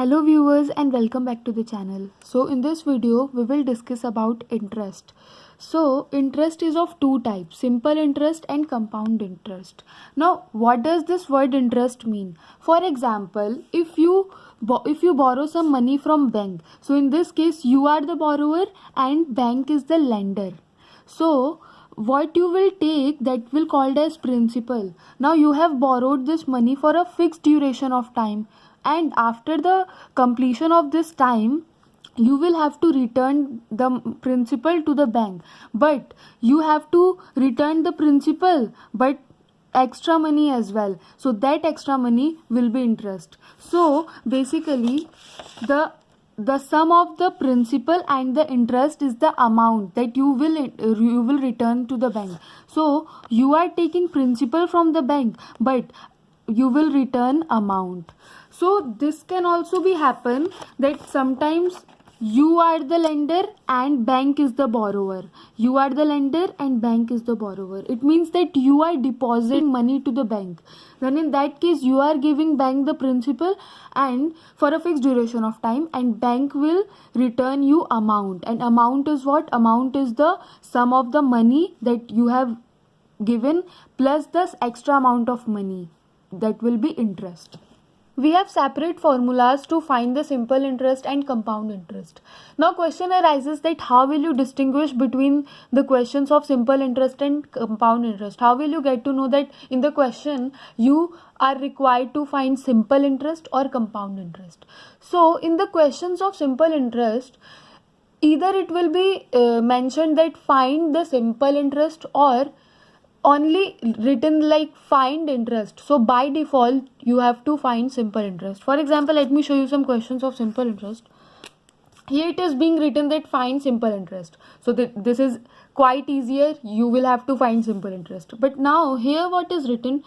Hello viewers and welcome back to the channel. So in this video we will discuss about interest. So interest is of two types, simple interest and compound interest. Now what does this word interest mean? For example, if you borrow some money from bank, so in this case you are the borrower and bank is the lender. So what you will take that will called as principal. Now you have borrowed this money for a fixed duration of time, and after the completion of this time you will have to return the principal to the bank, but you have to return the principal but extra money as well, so that extra money will be interest. So basically the sum of the principal and the interest is the amount that you will return to the bank. So you are taking principal from the bank but you will return amount. So this can also be happen that sometimes you are the lender and bank is the borrower. You are the lender and bank is the borrower. It means that you are depositing money to the bank. Then in that case you are giving bank the principal and for a fixed duration of time, and bank will return you amount. And amount is what? Amount is the sum of the money that you have given plus this extra amount of money, that will be interest. We have separate formulas to find the simple interest and compound interest. Now question arises that how will you distinguish between the questions of simple interest and compound interest? How will you get to know that in the question you are required to find simple interest or compound interest? So in the questions of simple interest, either it will be mentioned that find the simple interest or only written like find interest. So by default you have to find simple interest. For example, let me show you some questions of simple interest. Here it is being written that find simple interest. So this is quite easier. You will have to find simple interest. But now here what is written?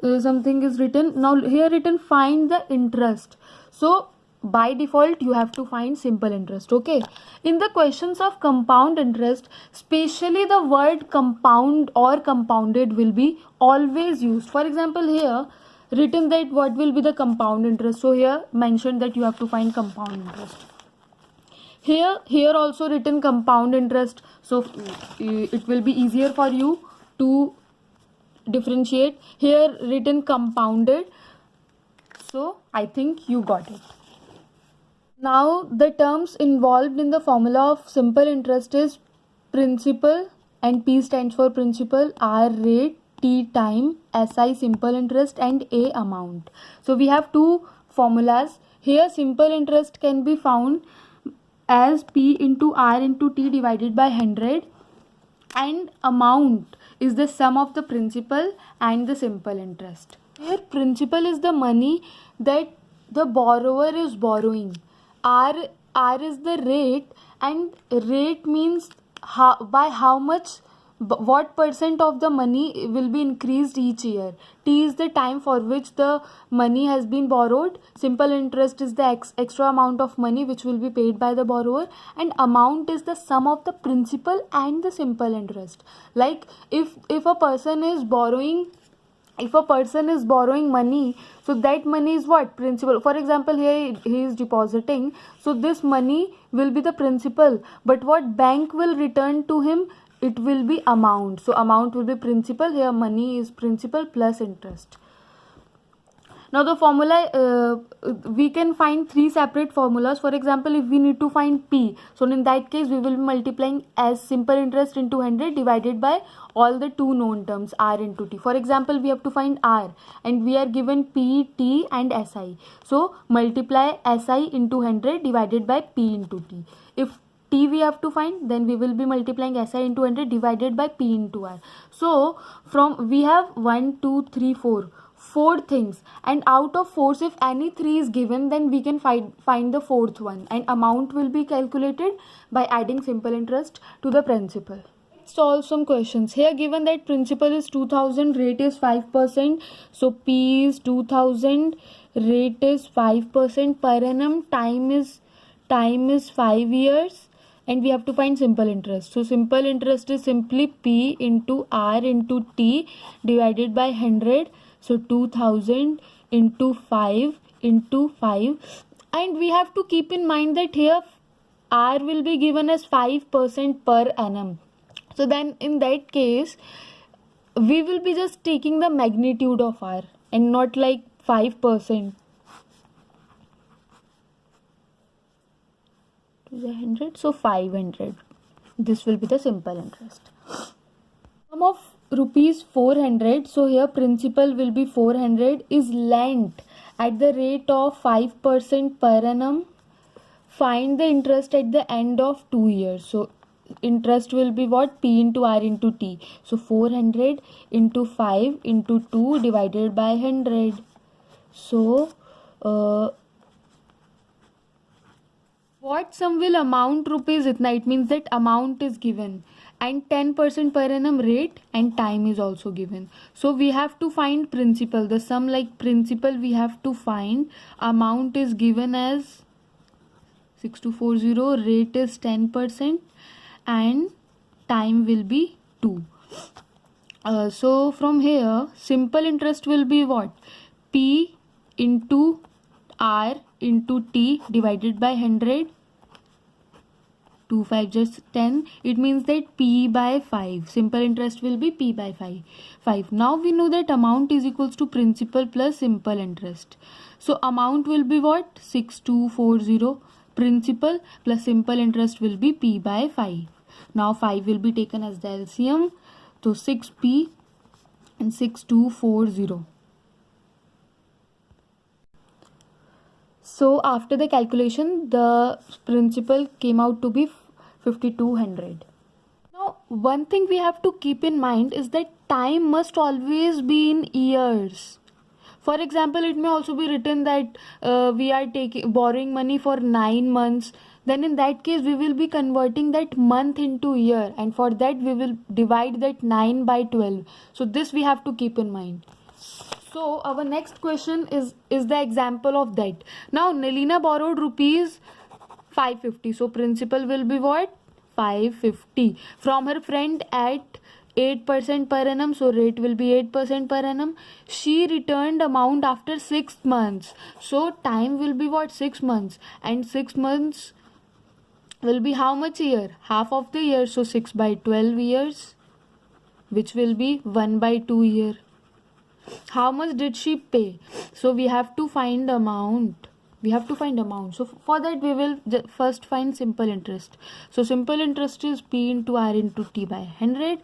Something is written. Now here written find the interest. So by default you have to find simple interest. Okay, in the questions of compound interest, especially the word compound or compounded will be always used. For example, here written that what will be the compound interest, so here mentioned that you have to find compound interest. Here also written compound interest, so it will be easier for you to differentiate. Here written compounded, so I think you got it. Now the terms involved in the formula of simple interest is principal, and P stands for principal, R rate, T time, SI simple interest, and A amount. So we have two formulas. Here simple interest can be found as P into R into T divided by 100, and amount is the sum of the principal and the simple interest. Here principal is the money that the borrower is borrowing. R is the rate, and rate means by how much, what percent of the money will be increased each year. T is the time for which the money has been borrowed. Simple interest is the extra amount of money which will be paid by the borrower, and amount is the sum of the principal and the simple interest. Like if a person is borrowing money, so that money is what? Principal. For example, here he is depositing, so this money will be the principal, but what bank will return to him, it will be amount. So amount will be principal, here money is principal plus interest. Now the formula, we can find three separate formulas. For example, if we need to find P, so in that case we will be multiplying as simple interest into 100 divided by all the two known terms R into T. For example, we have to find R and we are given P, T and SI. So multiply SI into 100 divided by P into T. If T we have to find, then we will be multiplying SI into 100 divided by P into R. So from we have 1, 2, 3, 4 things, and out of 4, if any 3 is given, then we can find the fourth one, and amount will be calculated by adding simple interest to the principal. Let's solve some questions. Here given that principal is 2000, rate is 5%, so P is 2000, rate is 5% per annum, time is 5 years, and we have to find simple interest. So simple interest is simply P into R into T divided by 100. So 2000 into 5 into 5, And we have to keep in mind that here R will be given as 5% per annum. So then in that case, we will be just taking the magnitude of R and not like 5%. To the 100, so 500. This will be the simple interest. Sum of rupees 400, so here principal will be 400, is lent at the rate of 5% per annum. Find the interest at the end of 2 years. So interest will be what? P into R into T. So 400 into 5 into 2 divided by 100. So what sum will amount rupees itna? It means that amount is given and 10% per annum rate and time is also given. So we have to find principal. The sum like principal we have to find. Amount is given as 6240, rate is 10% and time will be 2. So from here simple interest will be what? P into R into T divided by 100. 2 5 just 10. It means that P by 5. Simple interest will be P by 5. Now we know that amount is equals to principal plus simple interest. So amount will be what? 6240. Principal plus simple interest will be P by 5. Now 5 will be taken as the LCM. So 6P and 6240. So after the calculation, the principal came out to be 5200. Now one thing we have to keep in mind is that time must always be in years. For example, it may also be written that we are borrowing money for 9 months. Then in that case we will be converting that month into year, and for that we will divide that 9 by 12. So this we have to keep in mind. So our next question is the example of that. Now Nelina borrowed rupees 550. So principal will be what? 550 from her friend at 8% per annum. So rate will be 8% per annum. She returned amount after 6 months. So time will be what? 6 months. And 6 months will be how much year? Half of the year. So 6 by 12 years, which will be 1 by 2 year. How much did she pay? So we have to find amount. So for that we will first find simple interest. So simple interest is P into R into T by 100.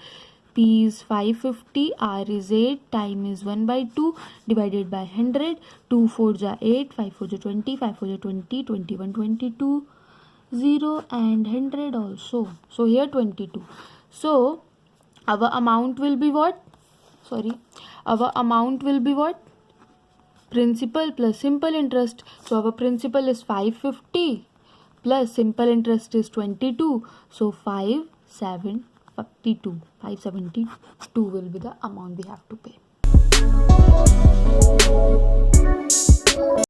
P is 550, R is 8, time is 1 by 2 divided by 100. 2 4 ja 8, 5 4 ja 20, 5 4 ja 20, 21 22, 0 and 100 also. So here 22. So our amount will be what? Principal plus simple interest. So our principal is 550 plus simple interest is 22. So 572 will be the amount we have to pay.